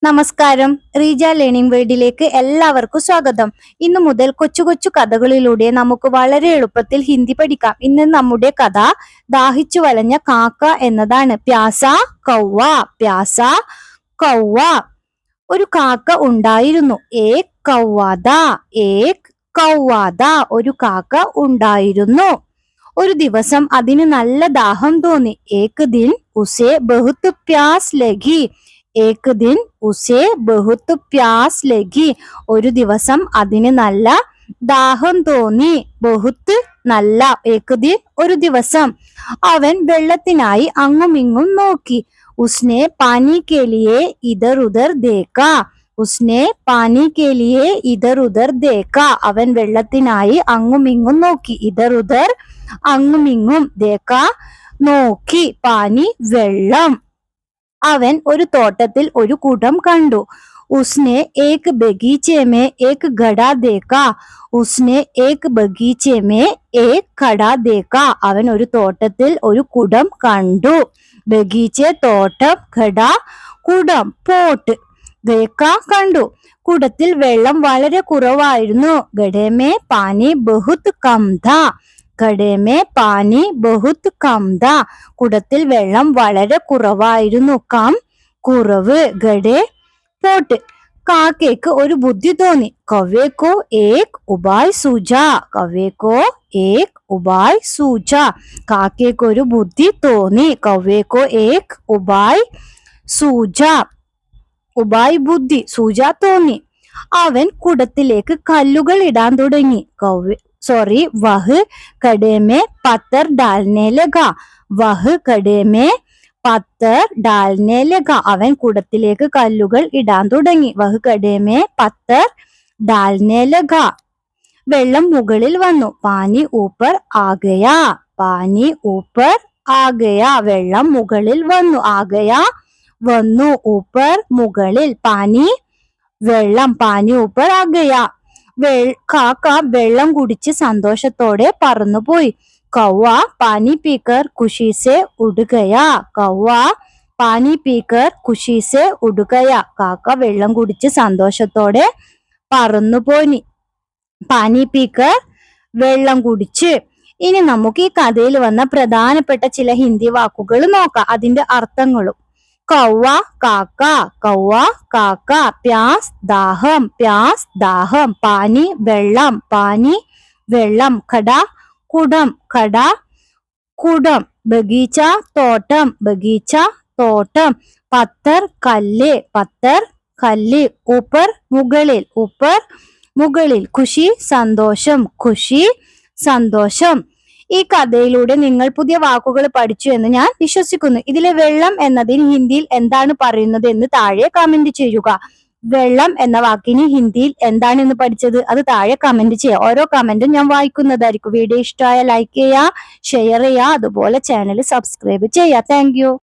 നമസ്കാരം. റീജ ലേണിംഗ് വേൾഡിലേക്ക് എല്ലാവർക്കും സ്വാഗതം. ഇന്നു മുതൽ കൊച്ചു കൊച്ചു കഥകളിലൂടെ നമുക്ക് വളരെ എളുപ്പത്തിൽ ഹിന്ദി പഠിക്കാം. ഇന്ന് നമ്മുടെ കഥ ദാഹിച്ചു വലഞ്ഞ കാക്ക എന്നതാണ്. പ്യാസ കൗവ. പ്യാസ കൗവ. ഒരു കാക്ക ഉണ്ടായിരുന്നു. ഏക് കൗവാദ. ഏക് കൗവാദ. ഒരു കാക്ക ഉണ്ടായിരുന്നു. ഒരു ദിവസം അതിന് നല്ല ദാഹം തോന്നി. ഏക് ദിൻ ഉസേ ബഹുത് പ്യാസ് ലഗി. ഏക് ദിൻ ഉസേ ബഹുത് പ്യാസ് ലഗി. ഒരു ദിവസം അതിന് നല്ല ദാഹം തോന്നി. ബഹുത്ത് നല്ല. ഏക് ദിൻ ഒരു ദിവസം. അവൻ വെള്ളത്തിനായി അങ്ങുമിങ്ങും നോക്കി. ഉസ്നെ പാനി കെ ലിയെ ഇധർ ഉധർ ദേഖാ. ഉസ്നെ പാനി കെ ലിയെ ഇധർ ഉധർ ദേഖാ. അവൻ വെള്ളത്തിനായി അങ്ങുമിങ്ങും നോക്കി. ഇധർ ഉധർ അങ്ങുമിങ്ങും. ദേഖാ നോക്കി. പാനി വെള്ളം. അവൻ ഒരു തോട്ടത്തിൽ ഒരു കുടം കണ്ടു. ഉസ്നെ ഏക് ബഗീചെ മേ ഏക് ഘടാ ദേഖാ. ഉസ്നെ ഏക് ബഗീചെ മേ ഏക് ഘടാ ദേഖാ. അവൻ ഒരു തോട്ടത്തിൽ ഒരു കുടം കണ്ടു. ബഗീചെ തോട്ടം, ഘട കുടം, പോട്ട്. ദേഖാ കണ്ടു. കുടത്തിൽ വെള്ളം വളരെ കുറവായിരുന്നു. ഘടേ മേ പാനി ബഹുത് കം ഥാ. ഘടേമേ പാനി ബഹുത് കം ഥാ. കുടത്തിൽ വെള്ളം വളരെ കുറവായിരുന്നു. കം കുറവ്. ഘടേ പോട്ട്. കാക്കയ്ക്ക് ഒരു ബുദ്ധി തോന്നി. കവ്വേക്കോ ഏക് ഉപായ് സൂജാ. കവ്വേക്കോ ഏക് ഉപായ് സൂജാ. കാക്കയ്ക്ക് ഒരു ബുദ്ധി തോന്നി. കവ്വേക്കോ ഏക് ഉപായ് സൂജാ. ഉപായ് ബുദ്ധി, സൂജ തോന്നി. അവൻ കുടത്തിലേക്ക് കല്ലുകൾ ഇടാൻ തുടങ്ങി. വഹ് കടേ മേ പത്തർ ഡാൽനെ ലഗാ. വഹ് കടേ മേ പത്തർ ഡാൽനെ ലഗാ. അവൻ കുടത്തിലേക്ക് കല്ലുകൾ ഇടാൻ തുടങ്ങി. വഹ് കടേ മേ പത്തർ ഡാൽനെ ലഗാ. വെള്ളം മുകളിൽ വന്നു. പാനി ഊപ്പർ ആഗയാ. പാനി ഊപ്പർ ആഗയാ. വെള്ളം മുകളിൽ വന്നു. ആഗയാ വന്നു. ഊപ്പർ മുകളിൽ. പാനി വെള്ളം. പാനി ഊപ്പർ ആഗയാ. കാക്ക വെള്ളം കുടിച്ച് സന്തോഷത്തോടെ പറന്നുപോയി. കൗവ പാനി പീക്കർ ഖുഷി സെ ഉഡ് ഗയാ. കൗവ പാനി പീക്കർ ഖുഷി സെ ഉഡ് ഗയാ. കാക്ക വെള്ളം കുടിച്ച് സന്തോഷത്തോടെ പറന്നുപോയി. പാനി പീക്കർ വെള്ളം കുടിച്ച്. ഇനി നമുക്ക് ഈ കഥയിൽ വന്ന പ്രധാനപ്പെട്ട ചില ഹിന്ദി വാക്കുകൾ നോക്കാം, അതിന്റെ അർത്ഥങ്ങളും. കൗവ കാക്ക. കൗവ കാക്ക. പ്യാസ് ദാഹം. പ്യാസ് ദാഹം. പാനി വെള്ളം. പാനി വെള്ളം. ഘട കുടം. ഘട കുടം. ബഗീച്ച തോട്ടം. ബഗീച്ച തോട്ടം. പത്തർ കല്ല്. പത്തർ കല്ല്. ഊപ്പർ മുകളിൽ. ഊപ്പർ മുകളിൽ. ഖുഷി സന്തോഷം. ഖുഷി സന്തോഷം. ഈ കഥയിലൂടെ നിങ്ങൾ പുതിയ വാക്കുകൾ പഠിച്ചു എന്ന് ഞാൻ വിശ്വസിക്കുന്നു. ഇതിലെ വെള്ളം എന്നതിന് ഹിന്ദിയിൽ എന്താണ് പറയുന്നത് എന്ന് താഴെ കമന്റ് ചെയ്യുക. വെള്ളം എന്ന വാക്കിന് ഹിന്ദിയിൽ എന്താണെന്ന് പഠിച്ചത് അത് താഴെ കമന്റ് ചെയ്യുക. ഓരോ കമന്റും ഞാൻ വായിക്കുന്നതായിരിക്കും. വീഡിയോ ഇഷ്ടമായ ലൈക്ക് ചെയ്യുക, ഷെയർ ചെയ്യുക, അതുപോലെ ചാനൽ സബ്സ്ക്രൈബ് ചെയ്യുക. Thank you.